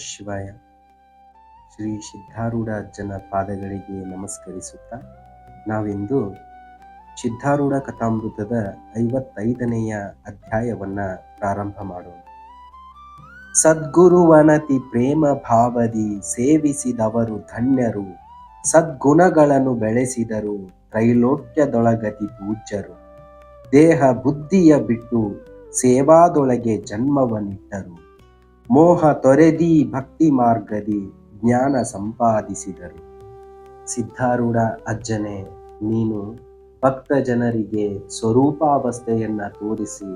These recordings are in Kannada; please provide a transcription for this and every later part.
ಶಿವಾಯ. ಶ್ರೀ ಸಿದ್ಧಾರೂಢ ಅಜ್ಜನ ಪಾದಗಳಿಗೆ ನಮಸ್ಕರಿಸುತ್ತಾ ನಾವಿಂದು ಸಿದ್ಧಾರೂಢ ಕಥಾಮೃತದ 55ನೆಯ ಅಧ್ಯಾಯವನ್ನು ಪ್ರಾರಂಭ ಮಾಡೋಣ. ಸದ್ಗುರುವನತಿ ಪ್ರೇಮ ಭಾವದಿ ಸೇವಿಸಿದವರು ಧನ್ಯರು, ಸದ್ಗುಣಗಳನ್ನು ಬೆಳೆಸಿದರು ತ್ರೈಲೋಕ್ಯದೊಳಗತಿ ಪೂಜ್ಯರು. ದೇಹ ಬುದ್ಧಿಯ ಬಿಟ್ಟು ಸೇವಾದೊಳಗೆ ಜನ್ಮವನ್ನಿಟ್ಟರು, ಮೋಹ ತೊರೆದಿ ಭಕ್ತಿ ಮಾರ್ಗದಿ ಜ್ಞಾನ ಸಂಪಾದಿಸಿದರು. ಸಿದ್ಧಾರೂಢ ಅಜ್ಜನೇ, ನೀನು ಭಕ್ತ ಜನರಿಗೆ ಸ್ವರೂಪಾವಸ್ಥೆಯನ್ನ ತೋರಿಸಿ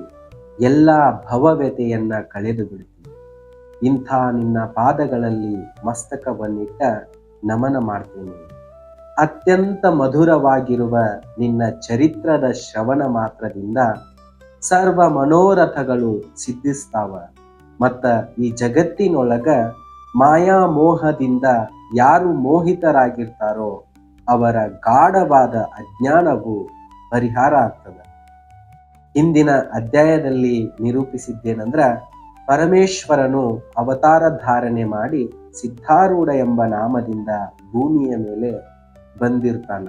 ಎಲ್ಲ ಭವವ್ಯತೆಯನ್ನ ಕಳೆದು ಬಿಡ್ತಿ. ಇಂಥ ನಿನ್ನ ಪಾದಗಳಲ್ಲಿ ಮಸ್ತಕವನ್ನಿಟ್ಟ ನಮನ ಮಾಡ್ತೇನೆ. ಅತ್ಯಂತ ಮಧುರವಾಗಿರುವ ನಿನ್ನ ಚರಿತ್ರದ ಶ್ರವಣ ಮಾತ್ರದಿಂದ ಸರ್ವ ಮನೋರಥಗಳು ಸಿದ್ಧಿಸ್ತಾವ. ಮತ್ತ ಈ ಜಗತ್ತಿನೊಳಗ ಮಾಯಾ ಮೋಹದಿಂದ ಯಾರು ಮೋಹಿತರಾಗಿರ್ತಾರೋ ಅವರ ಗಾಢವಾದ ಅಜ್ಞಾನವು ಪರಿಹಾರ ಆಗ್ತದೆ. ಹಿಂದಿನ ಅಧ್ಯಾಯದಲ್ಲಿ ನಿರೂಪಿಸಿದ್ದೇನೆಂದ್ರ, ಪರಮೇಶ್ವರನು ಅವತಾರ ಧಾರಣೆ ಮಾಡಿ ಸಿದ್ಧಾರೂಢ ಎಂಬ ನಾಮದಿಂದ ಭೂಮಿಯ ಮೇಲೆ ಬಂದಿರ್ತಾನ.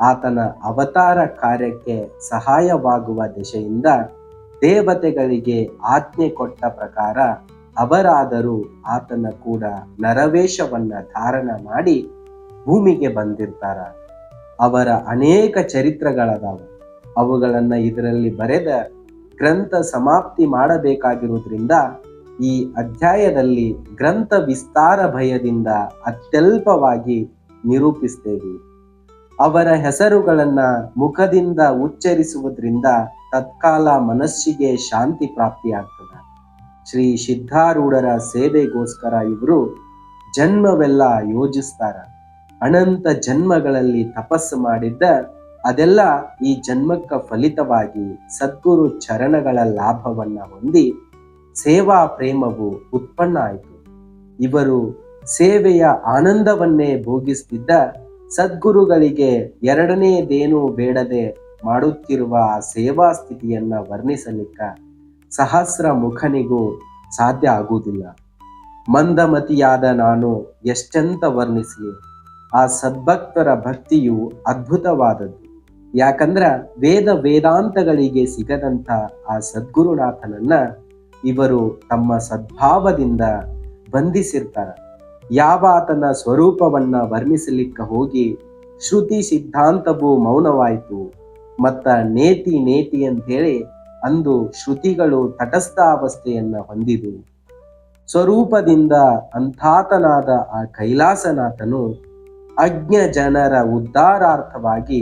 ಆತನ ಅವತಾರ ಕಾರ್ಯಕ್ಕೆ ಸಹಾಯವಾಗುವ ದಿಶೆಯಿಂದ ದೇವತೆಗಳಿಗೆ ಆಜ್ಞೆ ಕೊಟ್ಟ ಪ್ರಕಾರ ಅವರಾದರೂ ಆತನ ಕೂಡ ನರವೇಷವನ್ನ ಧಾರಣ ಮಾಡಿ ಭೂಮಿಗೆ ಬಂದಿರ್ತಾರ. ಅವರ ಅನೇಕ ಚರಿತ್ರೆಗಳದಾವ. ಅವುಗಳನ್ನ ಇದರಲ್ಲಿ ಬರೆದ ಗ್ರಂಥ ಸಮಾಪ್ತಿ ಮಾಡಬೇಕಾಗಿರುವುದರಿಂದ ಈ ಅಧ್ಯಾಯದಲ್ಲಿ ಗ್ರಂಥ ವಿಸ್ತಾರ ಭಯದಿಂದ ಅತ್ಯಲ್ಪವಾಗಿ ನಿರೂಪಿಸ್ತೇವೆ. ಅವರ ಹೆಸರುಗಳನ್ನ ಮುಖದಿಂದ ಉಚ್ಚರಿಸುವುದರಿಂದ ತತ್ಕಾಲ ಮನಸ್ಸಿಗೆ ಶಾಂತಿ ಪ್ರಾಪ್ತಿಯಾಗ್ತದೆ. ಶ್ರೀ ಸಿದ್ಧಾರೂಢರ ಸೇವೆಗೋಸ್ಕರ ಇವರು ಜನ್ಮವೆಲ್ಲ ಯೋಜಿಸ್ತಾರ. ಅನಂತ ಜನ್ಮಗಳಲ್ಲಿ ತಪಸ್ಸು ಮಾಡಿದ್ದ ಅದೆಲ್ಲ ಈ ಜನ್ಮಕ್ಕ ಫಲಿತವಾಗಿ ಸದ್ಗುರು ಚರಣಗಳ ಲಾಭವನ್ನ ಹೊಂದಿ ಸೇವಾ ಪ್ರೇಮವು ಉತ್ಪನ್ನ ಆಯಿತು. ಇವರು ಸೇವೆಯ ಆನಂದವನ್ನೇ ಭೋಗಿಸ್ತಿದ್ದ ಸದ್ಗುರುಗಳಿಗೆ ಎರಡನೇದೇನೂ ಬೇಡದೆ ಮಾಡುತ್ತಿರುವ ಆ ಸೇವಾ ಸ್ಥಿತಿಯನ್ನ ವರ್ಣಿಸಲಿಕ್ಕ ಸಹಸ್ರ ಮುಖನಿಗೂ ಸಾಧ್ಯ ಆಗುವುದಿಲ್ಲ. ಮಂದಮತಿಯಾದ ನಾನು ಎಷ್ಟೆಂತ ವರ್ಣಿಸಲಿ. ಆ ಸದ್ಭಕ್ತರ ಭಕ್ತಿಯು ಅದ್ಭುತವಾದದ್ದು. ಯಾಕಂದ್ರ ವೇದಾಂತಗಳಿಗೆ ಸಿಗದಂಥ ಆ ಸದ್ಗುರುನಾಥನನ್ನ ಇವರು ತಮ್ಮ ಸದ್ಭಾವದಿಂದ ಬಂಧಿಸಿರ್ತಾರ. ಯಾವ ಆತನ ಸ್ವರೂಪವನ್ನ ವರ್ಣಿಸಲಿಕ್ಕೆ ಹೋಗಿ ಶ್ರುತಿ ಸಿದ್ಧಾಂತವು ಮೌನವಾಯಿತು. ಮತ್ತ ನೇತಿ ಅಂತೇಳಿ ಅಂದು ಶ್ರುತಿಗಳು ತಟಸ್ಥ ಅವಸ್ಥೆಯನ್ನ ಹೊಂದಿದು. ಸ್ವರೂಪದಿಂದ ಅಂಥಾತನಾದ ಆ ಕೈಲಾಸನಾಥನು ಅಜ್ಞ ಜನರ ಉದ್ಧಾರಾರ್ಥವಾಗಿ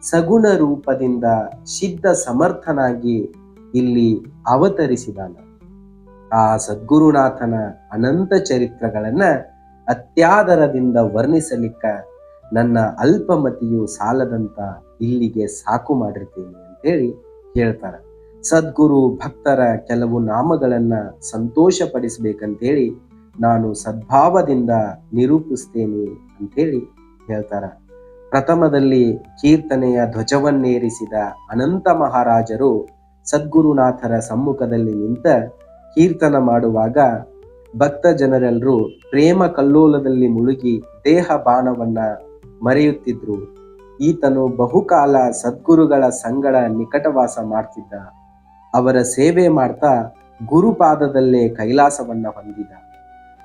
ಸಗುಣ ರೂಪದಿಂದ ಸಿದ್ಧ ಸಮರ್ಥನಾಗಿ ಇಲ್ಲಿ ಅವತರಿಸಿದಾನ. ಆ ಸದ್ಗುರುನಾಥನ ಅನಂತ ಚರಿತ್ರೆಗಳನ್ನ ಅತ್ಯಾದರದಿಂದ ವರ್ಣಿಸಲಿಕ್ಕ ನನ್ನ ಅಲ್ಪಮತಿಯು ಸಾಲದಂತ ಇಲ್ಲಿಗೆ ಸಾಕು ಮಾಡಿರ್ತೀನಿ ಅಂತೇಳಿ ಹೇಳ್ತಾರೆ. ಸದ್ಗುರು ಭಕ್ತರ ಕೆಲವು ನಾಮಗಳನ್ನ ಸಂತೋಷ ಪಡಿಸ್ಬೇಕಂತೇಳಿ ನಾನು ಸದ್ಭಾವದಿಂದ ನಿರೂಪಿಸ್ತೇನೆ ಅಂಥೇಳಿ ಹೇಳ್ತಾರ. ಪ್ರಥಮದಲ್ಲಿ ಕೀರ್ತನೆಯ ಧ್ವಜವನ್ನೇರಿಸಿದ ಅನಂತ ಮಹಾರಾಜರು ಸದ್ಗುರುನಾಥರ ಸಮ್ಮುಖದಲ್ಲಿ ನಿಂತ ಕೀರ್ತನ ಮಾಡುವಾಗ ಭಕ್ತ ಜನರೆಲ್ಲರೂ ಪ್ರೇಮ ಕಲ್ಲೋಲದಲ್ಲಿ ಮುಳುಗಿ ದೇಹ ಬಾಣವನ್ನ ಮರೆಯುತ್ತಿದ್ರು. ಈತನು ಬಹುಕಾಲ ಸದ್ಗುರುಗಳ ಸಂಗಡ ನಿಕಟವಾಸ ಮಾಡ್ತಿದ್ದ. ಅವರ ಸೇವೆ ಮಾಡ್ತಾ ಗುರುಪಾದದಲ್ಲೇ ಕೈಲಾಸವನ್ನ ಹೊಂದಿದ.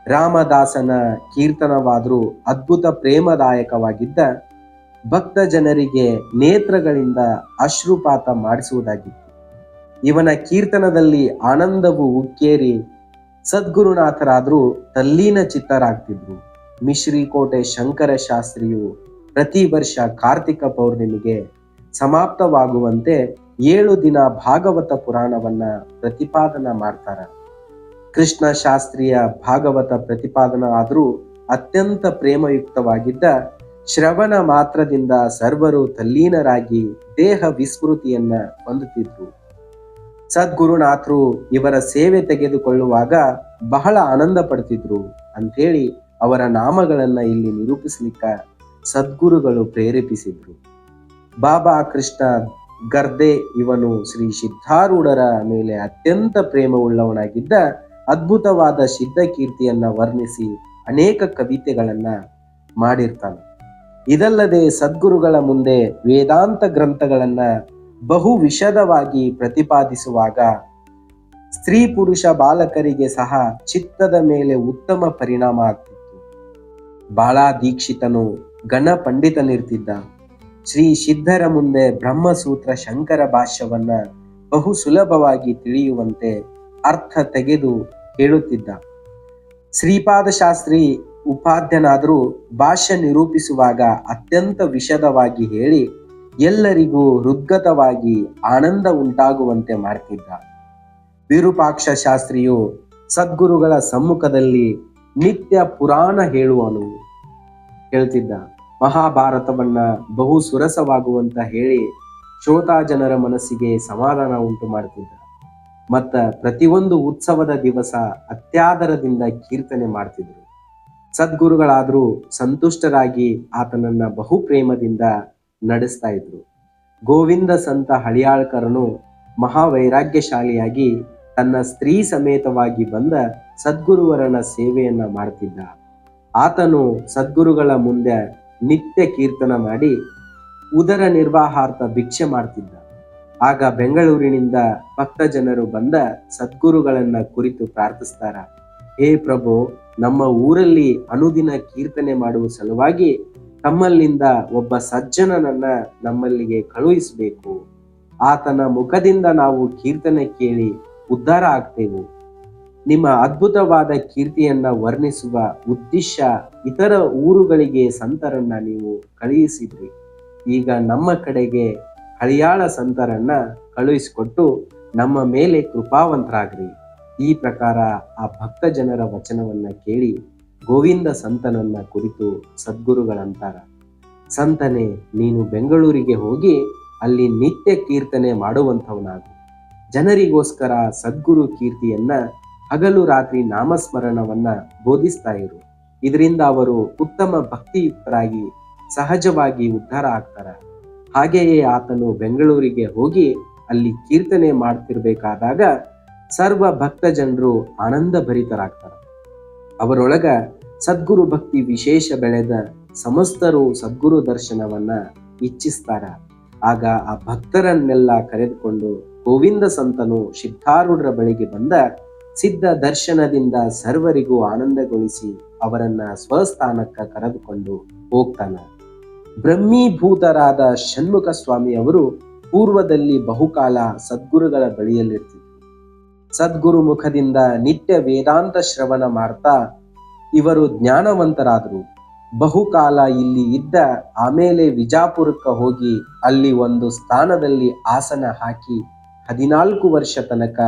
ರಾಮದಾಸನ ಕೀರ್ತನವಾದರೂ ಅದ್ಭುತ ಪ್ರೇಮದಾಯಕವಾಗಿದ್ದ. ಭಕ್ತ ಜನರಿಗೆ ನೇತ್ರಗಳಿಂದ ಅಶ್ರುಪಾತ ಮಾಡಿಸುವುದಾಗಿತ್ತು. ಇವನ ಕೀರ್ತನದಲ್ಲಿ ಆನಂದವು ಉಕ್ಕೇರಿ ಸದ್ಗುರುನಾಥರಾದರೂ ತಲ್ಲೀನ ಚಿತ್ತರಾಗ್ತಿದ್ರು. ಮಿಶ್ರಿಕೋಟೆ ಶಂಕರ ಶಾಸ್ತ್ರಿಯು ಪ್ರತಿ ವರ್ಷ ಕಾರ್ತಿಕ ಪೌರ್ಣಿಮೆಗೆ ಸಮಾಪ್ತವಾಗುವಂತೆ 7 ದಿನ ಭಾಗವತ ಪುರಾಣವನ್ನ ಪ್ರತಿಪಾದನ ಮಾಡ್ತಾರ. ಕೃಷ್ಣ ಶಾಸ್ತ್ರೀಯ ಭಾಗವತ ಪ್ರತಿಪಾದನ ಆದರೂ ಅತ್ಯಂತ ಪ್ರೇಮಯುಕ್ತವಾಗಿದ್ದ. ಶ್ರವಣ ಮಾತ್ರದಿಂದ ಸರ್ವರು ತಲ್ಲೀನರಾಗಿ ದೇಹ ವಿಸ್ಮೃತಿಯನ್ನ ಹೊಂದುತ್ತಿದ್ರು. ಸದ್ಗುರುನಾಥರು ಇವರ ಸೇವೆ ತೆಗೆದುಕೊಳ್ಳುವಾಗ ಬಹಳ ಆನಂದ ಪಡ್ತಿದ್ರು ಅಂಥೇಳಿ ಅವರ ನಾಮಗಳನ್ನ ಇಲ್ಲಿ ನಿರೂಪಿಸ್ಲಿಕ್ಕ ಸದ್ಗುರುಗಳು ಪ್ರೇರೇಪಿಸಿದ್ರು. ಬಾಬಾ ಕೃಷ್ಣ ಗರ್ದೆ ಇವನು ಶ್ರೀ ಸಿದ್ಧಾರೂಢರ ಮೇಲೆ ಅತ್ಯಂತ ಪ್ರೇಮವುಳ್ಳವನಾಗಿದ್ದ. ಅದ್ಭುತವಾದ ಸಿದ್ಧ ಕೀರ್ತಿಯನ್ನ ವರ್ಣಿಸಿ ಅನೇಕ ಕವಿತೆಗಳನ್ನ ಮಾಡಿರ್ತಾನೆ. ಇದಲ್ಲದೆ ಸದ್ಗುರುಗಳ ಮುಂದೆ ವೇದಾಂತ ಗ್ರಂಥಗಳನ್ನ ಬಹು ವಿಶದವಾಗಿ ಪ್ರತಿಪಾದಿಸುವಾಗ ಸ್ತ್ರೀ ಪುರುಷ ಬಾಲಕರಿಗೆ ಸಹ ಚಿತ್ತದ ಮೇಲೆ ಉತ್ತಮ ಪರಿಣಾಮ ಆಗ್ತಿತ್ತು. ಬಾಳ ದೀಕ್ಷಿತನು ಗಣ ಪಂಡಿತನಿರ್ತಿದ್ದ. ಶ್ರೀ ಸಿದ್ಧರ ಮುಂದೆ ಬ್ರಹ್ಮಸೂತ್ರ ಶಂಕರ ಭಾಷ್ಯವನ್ನ ಬಹು ಸುಲಭವಾಗಿ ತಿಳಿಯುವಂತೆ ಅರ್ಥ ತೆಗೆದು ಹೇಳುತ್ತಿದ್ದ. ಶ್ರೀಪಾದ ಶಾಸ್ತ್ರಿ ಉಪಾಧ್ಯನಾದರೂ ಭಾಷ್ಯ ನಿರೂಪಿಸುವಾಗ ಅತ್ಯಂತ ವಿಶದವಾಗಿ ಹೇಳಿ ಎಲ್ಲರಿಗೂ ಹೃದ್ಗತವಾಗಿ ಆನಂದ ಉಂಟಾಗುವಂತೆ ಮಾಡ್ತಿದ್ದ. ವಿರೂಪಾಕ್ಷ ಶಾಸ್ತ್ರಿಯು ಸದ್ಗುರುಗಳ ಸಮ್ಮುಖದಲ್ಲಿ ನಿತ್ಯ ಪುರಾಣ ಹೇಳ್ತಿದ್ದ. ಮಹಾಭಾರತವನ್ನ ಬಹು ಸುರಸವಾಗುವಂತ ಹೇಳಿ ಶ್ರೋತಾ ಜನರ ಮನಸ್ಸಿಗೆ ಸಮಾಧಾನ ಉಂಟು ಮಾಡ್ತಿದ್ದ. ಮತ್ತ ಪ್ರತಿಯೊಂದು ಉತ್ಸವದ ದಿವಸ ಅತ್ಯಾದರದಿಂದ ಕೀರ್ತನೆ ಮಾಡ್ತಿದ್ರು. ಸದ್ಗುರುಗಳಾದ್ರೂ ಸಂತುಷ್ಟರಾಗಿ ಆತನನ್ನ ಬಹು ಪ್ರೇಮದಿಂದ ನಡೆಸ್ತಾ ಇದ್ರು. ಗೋವಿಂದ ಸಂತ ಹಳಿಯಾಳ್ಕರನು ಮಹಾವೈರಾಗ್ಯಶಾಲಿಯಾಗಿ ತನ್ನ ಸ್ತ್ರೀ ಸಮೇತವಾಗಿ ಬಂದ ಸದ್ಗುರುವರನ ಸೇವೆಯನ್ನ ಮಾಡ್ತಿದ್ದ. ಆತನು ಸದ್ಗುರುಗಳ ಮುಂದೆ ನಿತ್ಯ ಕೀರ್ತನ ಮಾಡಿ ಉದರ ನಿರ್ವಾಹಾರ್ಥ ಭಿಕ್ಷೆ ಮಾಡ್ತಿದ್ದ. ಆಗ ಬೆಂಗಳೂರಿನಿಂದ ಭಕ್ತ ಜನರು ಬಂದ ಸದ್ಗುರುಗಳನ್ನ ಕುರಿತು ಪ್ರಾರ್ಥಿಸ್ತಾರ. ಹೇ ಪ್ರಭು, ನಮ್ಮ ಊರಲ್ಲಿ ಅನುದಿನ ಕೀರ್ತನೆ ಮಾಡುವ ಸಲುವಾಗಿ ತಮ್ಮಲ್ಲಿಂದ ಒಬ್ಬ ಸಜ್ಜನನನ್ನ ನಮ್ಮಲ್ಲಿಗೆ ಕಳುಹಿಸಬೇಕು. ಆತನ ಮುಖದಿಂದ ನಾವು ಕೀರ್ತನೆ ಕೇಳಿ ಉದ್ಧಾರ ಆಗ್ತೇವೆ. ನಿಮ್ಮ ಅದ್ಭುತವಾದ ಕೀರ್ತಿಯನ್ನ ವರ್ಣಿಸುವ ಉದ್ದೇಶ ಇತರ ಊರುಗಳಿಗೆ ಸಂತರನ್ನ ನೀವು ಕಳುಹಿಸಿದ್ರಿ. ಈಗ ನಮ್ಮ ಕಡೆಗೆ ಹಳಿಯಾಳ ಸಂತರನ್ನ ಕಳುಹಿಸಿಕೊಟ್ಟು ನಮ್ಮ ಮೇಲೆ ಕೃಪಾವಂತರಾಗ್ರಿ. ಈ ಪ್ರಕಾರ ಆ ಭಕ್ತ ಜನರ ವಚನವನ್ನ ಕೇಳಿ ಗೋವಿಂದ ಸಂತನನ್ನ ಕುರಿತು ಸದ್ಗುರುಗಳಂತಾರ, ಸಂತನೇ, ನೀನು ಬೆಂಗಳೂರಿಗೆ ಹೋಗಿ ಅಲ್ಲಿ ನಿತ್ಯ ಕೀರ್ತನೆ ಮಾಡುವಂಥವನಾಗು. ಜನರಿಗೋಸ್ಕರ ಸದ್ಗುರು ಕೀರ್ತಿಯನ್ನ ಹಗಲು ರಾತ್ರಿ ನಾಮಸ್ಮರಣವನ್ನ ಬೋಧಿಸ್ತಾ ಇರು. ಇದರಿಂದ ಅವರು ಉತ್ತಮ ಭಕ್ತಿಯುಕ್ತರಾಗಿ ಸಹಜವಾಗಿ ಉದ್ಧಾರ ಆಗ್ತಾರ. ಹಾಗೆಯೇ ಆತನು ಬೆಂಗಳೂರಿಗೆ ಹೋಗಿ ಅಲ್ಲಿ ಕೀರ್ತನೆ ಮಾಡ್ತಿರ್ಬೇಕಾದಾಗ ಸರ್ವ ಭಕ್ತ ಜನರು ಆನಂದ ಭರಿತರಾಗ್ತಾರ. ಅವರೊಳಗ ಸದ್ಗುರು ಭಕ್ತಿ ವಿಶೇಷ ಬೆಳೆದ ಸಮಸ್ತರು ಸದ್ಗುರು ದರ್ಶನವನ್ನ ಇಚ್ಛಿಸ್ತಾರ. ಆಗ ಆ ಭಕ್ತರನ್ನೆಲ್ಲ ಕರೆದುಕೊಂಡು ಗೋವಿಂದ ಸಂತನು ಸಿದ್ಧಾರೂಢರ ಬಳಿಗೆ ಬಂದ ಸಿದ್ಧ ದರ್ಶನದಿಂದ ಸರ್ವರಿಗೂ ಆನಂದಗೊಳಿಸಿ ಅವರನ್ನ ಸ್ವಸ್ಥಾನಕ್ಕೆ ಕರೆದುಕೊಂಡು ಹೋಗ್ತಾನ. ಬ್ರಹ್ಮೀಭೂತರಾದ ಷಣ್ಮುಖ ಸ್ವಾಮಿಯವರು ಪೂರ್ವದಲ್ಲಿ ಬಹುಕಾಲ ಸದ್ಗುರುಗಳ ಬಳಿಯಲ್ಲಿರ್ತಿದ್ರು. ಸದ್ಗುರು ಮುಖದಿಂದ ನಿತ್ಯ ವೇದಾಂತ ಶ್ರವಣ ಮಾಡ್ತಾ ಇವರು ಜ್ಞಾನವಂತರಾದರು. ಬಹುಕಾಲ ಇಲ್ಲಿ ಇದ್ದ ಆಮೇಲೆ ವಿಜಾಪುರಕ್ಕೆ ಹೋಗಿ ಅಲ್ಲಿ ಒಂದು ಸ್ಥಾನದಲ್ಲಿ ಆಸನ ಹಾಕಿ 14 ವರ್ಷ ತನಕ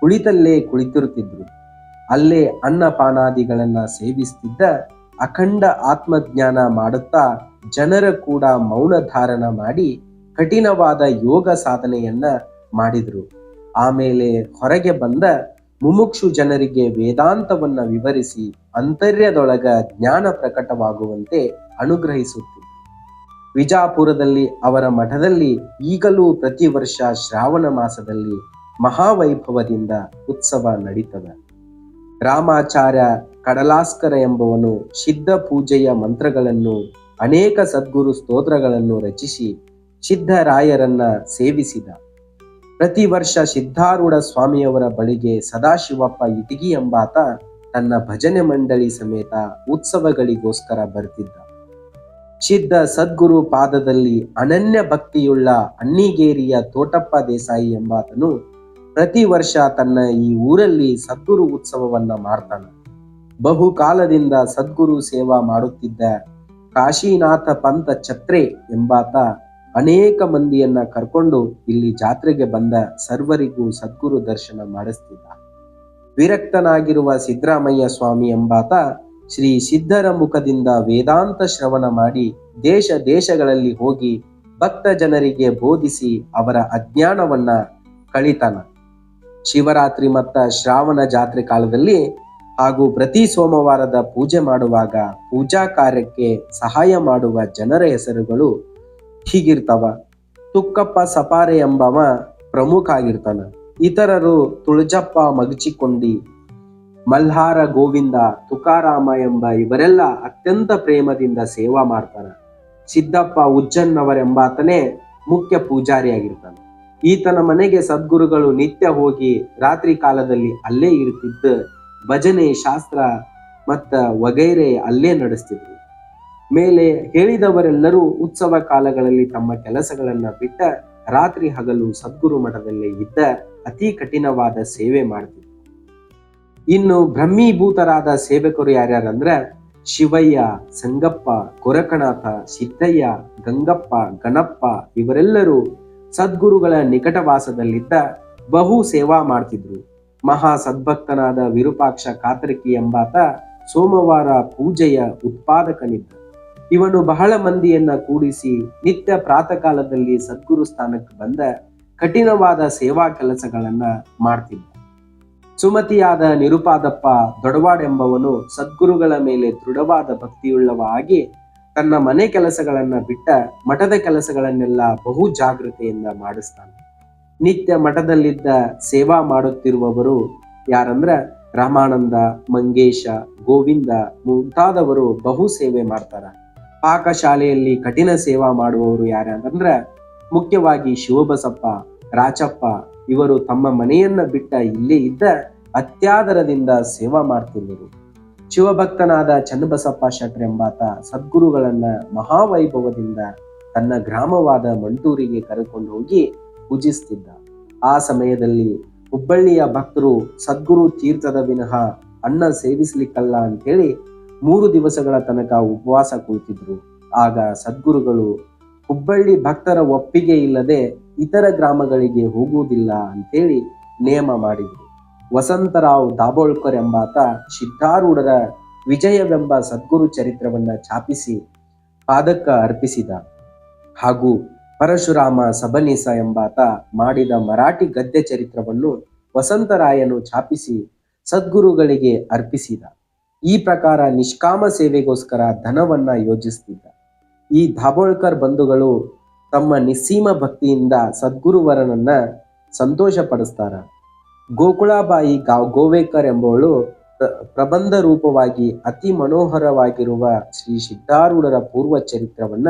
ಕುಳಿತಲ್ಲೇ ಕುಳಿತಿರುತ್ತಿದ್ರು. ಅಲ್ಲೇ ಅನ್ನಪಾನಾದಿಗಳನ್ನ ಸೇವಿಸ್ತಿದ್ದ. ಅಖಂಡ ಆತ್ಮಜ್ಞಾನ ಮಾಡುತ್ತಾ ಜನರ ಕೂಡ ಮೌನ ಧಾರಣ ಮಾಡಿ ಕಠಿಣವಾದ ಯೋಗ ಸಾಧನೆಯನ್ನ ಮಾಡಿದ್ರು. ಆಮೇಲೆ ಹೊರಗೆ ಬಂದ ಮುಮುಕ್ಷು ಜನರಿಗೆ ವೇದಾಂತವನ್ನ ವಿವರಿಸಿ ಅಂತರ್ಯದೊಳಗ ಜ್ಞಾನ ಪ್ರಕಟವಾಗುವಂತೆ ಅನುಗ್ರಹಿಸುತ್ತಿದ್ರು. ವಿಜಾಪುರದಲ್ಲಿ ಅವರ ಮಠದಲ್ಲಿ ಈಗಲೂ ಪ್ರತಿ ವರ್ಷ ಶ್ರಾವಣ ಮಾಸದಲ್ಲಿ ಮಹಾವೈಭವದಿಂದ ಉತ್ಸವ ನಡೀತದ. ರಾಮಾಚಾರ್ಯ ಕಡಲಾಸ್ಕರ ಎಂಬುವನು ಸಿದ್ಧ ಪೂಜೆಯ ಮಂತ್ರಗಳನ್ನು ಅನೇಕ ಸದ್ಗುರು ಸ್ತೋತ್ರಗಳನ್ನು ರಚಿಸಿ ಸಿದ್ಧರಾಯರನ್ನ ಸೇವಿಸಿದ. ಪ್ರತಿ ವರ್ಷ ಸಿದ್ಧಾರೂಢ ಸ್ವಾಮಿಯವರ ಬಳಿಗೆ ಸದಾಶಿವಪ್ಪ ಇಟಗಿ ಎಂಬಾತ ತನ್ನ ಭಜನೆ ಮಂಡಳಿ ಸಮೇತ ಉತ್ಸವಗಳಿಗೋಸ್ಕರ ಬರ್ತಿದ್ದ. ಸಿದ್ಧ ಸದ್ಗುರು ಪಾದದಲ್ಲಿ ಅನನ್ಯ ಭಕ್ತಿಯುಳ್ಳ ಅಣ್ಣಿಗೇರಿಯ ತೋಟಪ್ಪ ದೇಸಾಯಿ ಎಂಬಾತನು ಪ್ರತಿ ವರ್ಷ ತನ್ನ ಈ ಊರಲ್ಲಿ ಸದ್ಗುರು ಉತ್ಸವವನ್ನ ಮಾಡ್ತಾನ. ಬಹುಕಾಲದಿಂದ ಸದ್ಗುರು ಸೇವಾ ಮಾಡುತ್ತಿದ್ದ ಕಾಶಿನಾಥ ಪಂತ ಛತ್ರೆ ಎಂಬಾತ ಅನೇಕ ಮಂದಿಯನ್ನ ಕರ್ಕೊಂಡು ಇಲ್ಲಿ ಜಾತ್ರೆಗೆ ಬಂದ ಸರ್ವರಿಗೂ ಸದ್ಗುರು ದರ್ಶನ ಮಾಡಿಸ್ತಿದ್ದ. ವಿರಕ್ತನಾಗಿರುವ ಸಿದ್ದರಾಮಯ್ಯ ಸ್ವಾಮಿ ಎಂಬಾತ ಶ್ರೀ ಸಿದ್ಧರ ಮುಖದಿಂದ ವೇದಾಂತ ಶ್ರವಣ ಮಾಡಿ ದೇಶ ದೇಶಗಳಲ್ಲಿ ಹೋಗಿ ಭಕ್ತ ಜನರಿಗೆ ಬೋಧಿಸಿ ಅವರ ಅಜ್ಞಾನವನ್ನ ಕಳಿತಾನ. ಶಿವರಾತ್ರಿ ಮತ್ತ ಶ್ರಾವಣ ಜಾತ್ರೆ ಕಾಲದಲ್ಲಿ ಹಾಗೂ ಪ್ರತಿ ಸೋಮವಾರದ ಪೂಜೆ ಮಾಡುವಾಗ ಪೂಜಾ ಕಾರ್ಯಕ್ಕೆ ಸಹಾಯ ಮಾಡುವ ಜನರ ಹೆಸರುಗಳು ಹೀಗಿರ್ತಾವ. ತುಕ್ಕಪ್ಪ ಸಪಾರೆ ಎಂಬವ ಪ್ರಮುಖ ಆಗಿರ್ತಾನ. ಇತರರು ತುಳಜಪ್ಪ ಮಗಚಿಕೊಂಡಿ, ಮಲ್ಹಾರ ಗೋವಿಂದ, ತುಕಾರಾಮ ಎಂಬ ಇವರೆಲ್ಲ ಅತ್ಯಂತ ಪ್ರೇಮದಿಂದ ಸೇವಾ ಮಾಡ್ತಾರ. ಸಿದ್ದಪ್ಪ ಉಜ್ಜನ್ನವರೆಂಬಾತನೇ ಮುಖ್ಯ ಪೂಜಾರಿಯಾಗಿರ್ತಾನೆ. ಈತನ ಮನೆಗೆ ಸದ್ಗುರುಗಳು ನಿತ್ಯ ಹೋಗಿ ರಾತ್ರಿ ಕಾಲದಲ್ಲಿ ಅಲ್ಲೇ ಇರ್ತಿದ್ದ ಭಜನೆ, ಶಾಸ್ತ್ರ ಮತ್ತ ವಗೈರೆ ಅಲ್ಲೇ ನಡೆಸ್ತಿದ್ರು. ಮೇಲೆ ಹೇಳಿದವರೆಲ್ಲರೂ ಉತ್ಸವ ಕಾಲಗಳಲ್ಲಿ ತಮ್ಮ ಕೆಲಸಗಳನ್ನ ಬಿಟ್ಟ ರಾತ್ರಿ ಹಗಲು ಸದ್ಗುರು ಮಠದಲ್ಲೇ ಇದ್ದ ಅತಿ ಕಠಿಣವಾದ ಸೇವೆ ಮಾಡ್ತಿದ್ರು. ಇನ್ನು ಬ್ರಹ್ಮೀಭೂತರಾದ ಸೇವಕರು ಯಾರ್ಯಾರಂದ್ರ ಶಿವಯ್ಯ, ಸಂಗಪ್ಪ, ಕೊರಕನಾಥ, ಸಿದ್ದಯ್ಯ, ಗಂಗಪ್ಪ, ಗಣಪ್ಪ ಇವರೆಲ್ಲರೂ ಸದ್ಗುರುಗಳ ನಿಕಟವಾಸದಲ್ಲಿದ್ದ ಬಹು ಸೇವಾ ಮಾಡ್ತಿದ್ರು. ಮಹಾ ಸದ್ಭಕ್ತನಾದ ವಿರೂಪಾಕ್ಷ ಕಾತರಕಿ ಎಂಬಾತ ಸೋಮವಾರ ಪೂಜೆಯ ಉತ್ಪಾದಕನಿದ್ದ. ಇವನು ಬಹಳ ಮಂದಿಯನ್ನ ಕೂಡಿಸಿ ನಿತ್ಯ ಪ್ರಾತಃ ಕಾಲದಲ್ಲಿ ಸದ್ಗುರು ಸ್ಥಾನಕ್ಕೆ ಬಂದ ಕಠಿಣವಾದ ಸೇವಾ ಕೆಲಸಗಳನ್ನ ಮಾಡ್ತಿದ್ದ. ಸುಮತಿಯಾದ ನಿರುಪಾದಪ್ಪ ದೊಡವಾಡ್ ಎಂಬವನು ಸದ್ಗುರುಗಳ ಮೇಲೆ ದೃಢವಾದ ಭಕ್ತಿಯುಳ್ಳವ ಆಗಿ ತನ್ನ ಮನೆ ಕೆಲಸಗಳನ್ನ ಬಿಟ್ಟ ಮಠದ ಕೆಲಸಗಳನ್ನೆಲ್ಲ ಬಹು ಜಾಗೃತೆಯಿಂದ ಮಾಡಿಸ್ತಾನೆ. ನಿತ್ಯ ಮಠದಲ್ಲಿದ್ದ ಸೇವಾ ಮಾಡುತ್ತಿರುವವರು ಯಾರಂದ್ರ ರಾಮಾನಂದ, ಮಂಗೇಶ, ಗೋವಿಂದ ಮುಂತಾದವರು ಬಹು ಸೇವೆ ಮಾಡ್ತಾರ. ಪಾಕಶಾಲೆಯಲ್ಲಿ ಕಠಿಣ ಸೇವಾ ಮಾಡುವವರು ಯಾರಂದ್ರ ಮುಖ್ಯವಾಗಿ ಶಿವಬಸಪ್ಪ, ರಾಚಪ್ಪ ಇವರು ತಮ್ಮ ಮನೆಯನ್ನ ಬಿಟ್ಟ ಇಲ್ಲೇ ಇದ್ದ ಅತ್ಯಾದರದಿಂದ ಸೇವಾ ಮಾಡ್ತಿದ್ದರು. ಶಿವಭಕ್ತನಾದ ಚನ್ನಬಸಪ್ಪ ಶೆಟ್ರ್ ಎಂಬಾತ ಸದ್ಗುರುಗಳನ್ನ ಮಹಾವೈಭವದಿಂದ ತನ್ನ ಗ್ರಾಮವಾದ ಮಂಟೂರಿಗೆ ಕರೆಕೊಂಡು ಹೋಗಿ ಪೂಜಿಸ್ತಿದ್ದ. ಆ ಸಮಯದಲ್ಲಿ ಹುಬ್ಬಳ್ಳಿಯ ಭಕ್ತರು ಸದ್ಗುರು ತೀರ್ಥದ ವಿನಃ ಅನ್ನ ಸೇವಿಸ್ಲಿಕ್ಕಲ್ಲ ಅಂತೇಳಿ 3 ದಿವಸಗಳ ತನಕ ಉಪವಾಸ ಕುಳಿತಿದ್ರು. ಆಗ ಸದ್ಗುರುಗಳು ಹುಬ್ಬಳ್ಳಿ ಭಕ್ತರ ಒಪ್ಪಿಗೆ ಇಲ್ಲದೆ ಇತರ ಗ್ರಾಮಗಳಿಗೆ ಹೋಗುವುದಿಲ್ಲ ಅಂತೇಳಿ ನೇಮ ಮಾಡಿದ್ರು. ವಸಂತರಾವ್ ದಾಬೋಳ್ಕರ್ ಎಂಬಾತ ಸಿದ್ಧಾರೂಢರ ವಿಜಯವೆಂಬ ಸದ್ಗುರು ಚರಿತ್ರವನ್ನ ಛಾಪಿಸಿ ಪಾದಕ್ಕ ಅರ್ಪಿಸಿದ. ಹಾಗೂ ಪರಶುರಾಮ ಸಬನೀಸ ಎಂಬಾತ ಮಾಡಿದ ಮರಾಠಿ ಗದ್ಯ ಚರಿತ್ರವನ್ನು ವಸಂತರಾಯನು ಛಾಪಿಸಿ ಸದ್ಗುರುಗಳಿಗೆ ಅರ್ಪಿಸಿದ. ಈ ಪ್ರಕಾರ ನಿಷ್ಕಾಮ ಸೇವೆಗೋಸ್ಕರ ಧನವನ್ನ ಯೋಜಿಸ್ತಿದ್ದ. ಈ ದಾಬೋಳ್ಕರ್ ಬಂಧುಗಳು ತಮ್ಮ ನಿಸ್ಸೀಮ ಭಕ್ತಿಯಿಂದ ಸದ್ಗುರುವರನನ್ನ ಸಂತೋಷ ಪಡಿಸ್ತಾರ. ಗೋಕುಳಾಬಾಯಿ ಗೋವೇಕರ್ ಎಂಬವಳು ಪ್ರಬಂಧ ರೂಪವಾಗಿ ಅತಿ ಮನೋಹರವಾಗಿರುವ ಶ್ರೀ ಸಿದ್ಧಾರೂಢರ ಪೂರ್ವ ಚರಿತ್ರವನ್ನ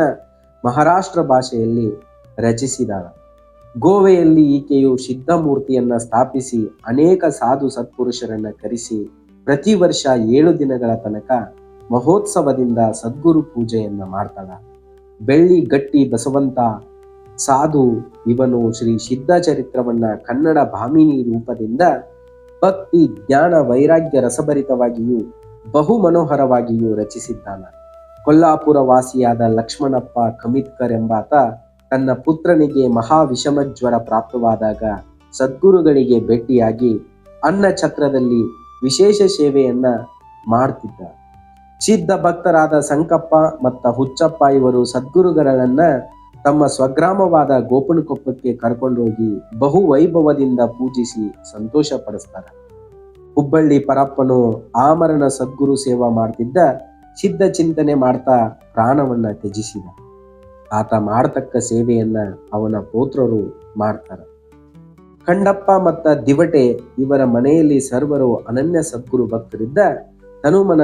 ಮಹಾರಾಷ್ಟ್ರ ಭಾಷೆಯಲ್ಲಿ ರಚಿಸಿದಾಳ. ಗೋವೆಯಲ್ಲಿ ಈಕೆಯು ಸಿದ್ಧಮೂರ್ತಿಯನ್ನ ಸ್ಥಾಪಿಸಿ ಅನೇಕ ಸಾಧು ಸತ್ಪುರುಷರನ್ನ ಕರೆಸಿ ಪ್ರತಿ ವರ್ಷ 7 ದಿನಗಳ ತನಕ ಮಹೋತ್ಸವದಿಂದ ಸದ್ಗುರು ಪೂಜೆಯನ್ನ ಮಾಡ್ತಾಳ. ಬೆಳ್ಳಿ ಗಟ್ಟಿ ಬಸವಂತ ಸಾಧು ಇವನು ಶ್ರೀ ಸಿದ್ಧ ಚರಿತ್ರವನ್ನ ಕನ್ನಡ ಭಾಮಿನಿ ರೂಪದಿಂದ ಭಕ್ತಿ, ಜ್ಞಾನ, ವೈರಾಗ್ಯ ರಸಭರಿತವಾಗಿಯೂ ಬಹು ಮನೋಹರವಾಗಿಯೂ ರಚಿಸಿದ್ದಾನ. ಕೊಲ್ಲಾಪುರ ವಾಸಿಯಾದ ಲಕ್ಷ್ಮಣಪ್ಪ ಕಮಿತ್ಕರ್ ಎಂಬಾತ ತನ್ನ ಪುತ್ರನಿಗೆ ಮಹಾವಿಷಮ ಜ್ವರ ಪ್ರಾಪ್ತವಾದಾಗ ಸದ್ಗುರುಗಳಿಗೆ ಭೇಟಿಯಾಗಿ ಅನ್ನ ಛತ್ರದಲ್ಲಿ ವಿಶೇಷ ಸೇವೆಯನ್ನ ಮಾಡ್ತಿದ್ದ. ಸಿದ್ಧ ಭಕ್ತರಾದ ಸಂಕಪ್ಪ ಮತ್ತು ಹುಚ್ಚಪ್ಪ ಇವರು ಸದ್ಗುರುಗಳನ್ನ ತಮ್ಮ ಸ್ವಗ್ರಾಮವಾದ ಗೋಪನಕೊಪ್ಪಕ್ಕೆ ಕರ್ಕೊಂಡೋಗಿ ಬಹು ವೈಭವದಿಂದ ಪೂಜಿಸಿ ಸಂತೋಷ ಪಡಿಸ್ತಾರೆ. ಹುಬ್ಬಳ್ಳಿ ಪರಪ್ಪನು ಆಮರಣ ಸದ್ಗುರು ಸೇವಾ ಮಾಡ್ತಿದ್ದ. ಸಿದ್ಧ ಚಿಂತನೆ ಮಾಡ್ತಾ ಪ್ರಾಣವನ್ನ ತ್ಯಜಿಸಿದ. ಆತ ಮಾಡತಕ್ಕ ಸೇವೆಯನ್ನ ಅವನ ಪೋತ್ರರು ಮಾಡ್ತಾರ. ಖಂಡಪ್ಪ ಮತ್ತ ದಿವಟೆ ಇವರ ಮನೆಯಲ್ಲಿ ಸರ್ವರು ಅನನ್ಯ ಸದ್ಗುರು ಭಕ್ತರಿದ್ದ. ತನುಮನ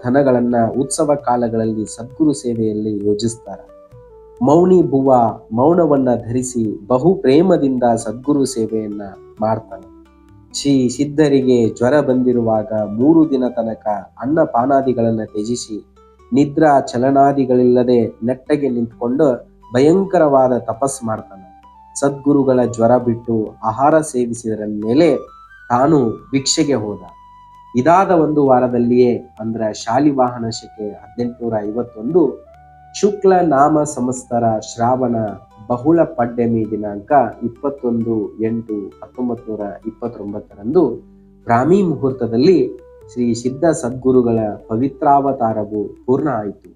ಧನಗಳನ್ನ ಉತ್ಸವ ಕಾಲಗಳಲ್ಲಿ ಸದ್ಗುರು ಸೇವೆಯಲ್ಲಿ ಯೋಜಿಸ್ತಾರ. ಮೌನಿ ಬುವ್ವ ಮೌನವನ್ನ ಧರಿಸಿ ಬಹು ಪ್ರೇಮದಿಂದ ಸದ್ಗುರು ಸೇವೆಯನ್ನ ಮಾಡ್ತಾನೆ. ಶ್ರೀ ಸಿದ್ಧರಿಗೆ ಜ್ವರ ಬಂದಿರುವಾಗ 3 ದಿನ ತನಕ ಅನ್ನ ಪಾನಾದಿಗಳನ್ನ ತ್ಯಜಿಸಿ ನಿದ್ರಾ ಚಲನಾದಿಗಳಿಲ್ಲದೆ ನೆಟ್ಟಗೆ ನಿಂತ್ಕೊಂಡು ಭಯಂಕರವಾದ ತಪಸ್ ಮಾಡ್ತಾನೆ. ಸದ್ಗುರುಗಳ ಜ್ವರ ಬಿಟ್ಟು ಆಹಾರ ಸೇವಿಸಿದರ ಮೇಲೆ ತಾನು ಭಿಕ್ಷೆಗೆ ಹೋದ. ಇದಾದ 1 ವಾರದಲ್ಲಿಯೇ ಅಂದ್ರ ಶಾಲಿವಾಹನ ಶಕೆ 1851 ಶುಕ್ಲ ನಾಮ ಸಂವತ್ಸರ ಶ್ರಾವಣ ಬಹುಳ ಪಡ್ಯಮಿ ದಿನಾಂಕ 21/8/1929 ಬ್ರಾಹ್ಮಿ ಮುಹೂರ್ತದಲ್ಲಿ ಶ್ರೀ ಸಿದ್ಧ ಸದ್ಗುರುಗಳ ಪವಿತ್ರಾವತಾರವು ಪೂರ್ಣ ಆಯಿತು.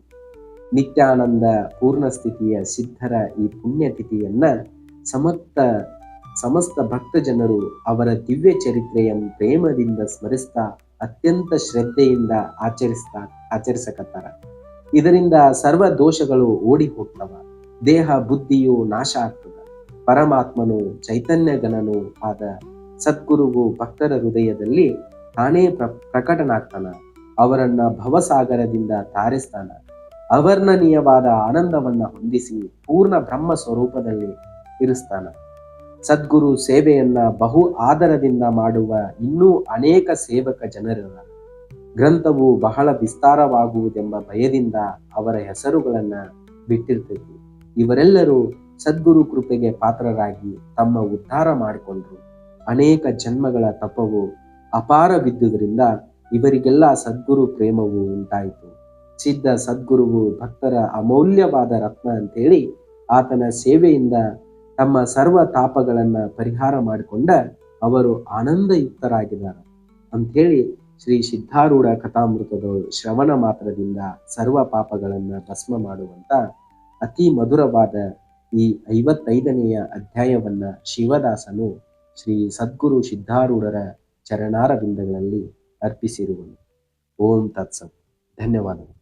ನಿತ್ಯಾನಂದ ಪೂರ್ಣ ಸ್ಥಿತಿಯ ಸಿದ್ಧರ ಈ ಪುಣ್ಯತಿಥಿಯನ್ನ ಸಮಸ್ತ ಭಕ್ತ ಜನರು ಅವರ ದಿವ್ಯ ಚರಿತ್ರೆಯ ಪ್ರೇಮದಿಂದ ಸ್ಮರಿಸ್ತಾ ಅತ್ಯಂತ ಶ್ರದ್ಧೆಯಿಂದ ಆಚರಿಸಕತ್ತಾರ. ಇದರಿಂದ ಸರ್ವ ದೋಷಗಳು ಓಡಿ ಹೋಗ್ತವ. ದೇಹ ಬುದ್ಧಿಯು ನಾಶ ಆಗ್ತದ. ಪರಮಾತ್ಮನು ಚೈತನ್ಯ ಗಣನು ಆದ ಸದ್ಗುರುವು ಭಕ್ತರ ಹೃದಯದಲ್ಲಿ ತಾನೇ ಪ್ರಕಟನಾಗ್ತಾನ. ಅವರನ್ನ ಭವಸಾಗರದಿಂದ ತಾರಿಸ್ತಾನ. ಅವರ್ಣನೀಯವಾದ ಆನಂದವನ್ನ ಹೊಂದಿಸಿ ಪೂರ್ಣ ಬ್ರಹ್ಮ ಸ್ವರೂಪದಲ್ಲಿ ಇರಿಸ್ತಾನ. ಸದ್ಗುರು ಸೇವೆಯನ್ನ ಬಹು ಆದರದಿಂದ ಮಾಡುವ ಇನ್ನೂ ಅನೇಕ ಸೇವಕ ಜನರಿಲ್ಲ. ಗ್ರಂಥವು ಬಹಳ ವಿಸ್ತಾರವಾಗುವುದೆಂಬ ಭಯದಿಂದ ಅವರ ಹೆಸರುಗಳನ್ನ ಬಿಟ್ಟಿರ್ತೈತಿ. ಇವರೆಲ್ಲರೂ ಸದ್ಗುರು ಕೃಪೆಗೆ ಪಾತ್ರರಾಗಿ ತಮ್ಮ ಉದ್ಧಾರ ಮಾಡಿಕೊಂಡ್ರು. ಅನೇಕ ಜನ್ಮಗಳ ತಪವು ಅಪಾರವಿದ್ದುದರಿಂದ ಇವರಿಗೆಲ್ಲ ಸದ್ಗುರು ಪ್ರೇಮವು ಉಂಟಾಯಿತು. ಸಿದ್ಧ ಸದ್ಗುರುವು ಭಕ್ತರ ಅಮೂಲ್ಯವಾದ ರತ್ನ ಅಂತೇಳಿ ಆತನ ಸೇವೆಯಿಂದ ತಮ್ಮ ಸರ್ವ ತಾಪಗಳನ್ನ ಪರಿಹಾರ ಮಾಡಿಕೊಂಡ ಅವರು ಆನಂದಯುಕ್ತರಾಗಿದ್ದಾರೆ ಅಂಥೇಳಿ ಶ್ರೀ ಸಿದ್ಧಾರೂಢ ಕಥಾಮೃತದ ಶ್ರವಣ ಮಾತ್ರದಿಂದ ಸರ್ವ ಪಾಪಗಳನ್ನ ಭಸ್ಮ ಮಾಡುವಂತ ಅತಿ ಮಧುರವಾದ ಈ 55ನೆಯ ಅಧ್ಯಾಯವನ್ನ ಶಿವದಾಸನು ಶ್ರೀ ಸದ್ಗುರು ಸಿದ್ಧಾರೂಢರ ಚರಣಾರವಿಂದಗಳಲ್ಲಿ ಅರ್ಪಿಸಿರುವನು. ಓಂ ತತ್ಸತ್. ಧನ್ಯವಾದಗಳು.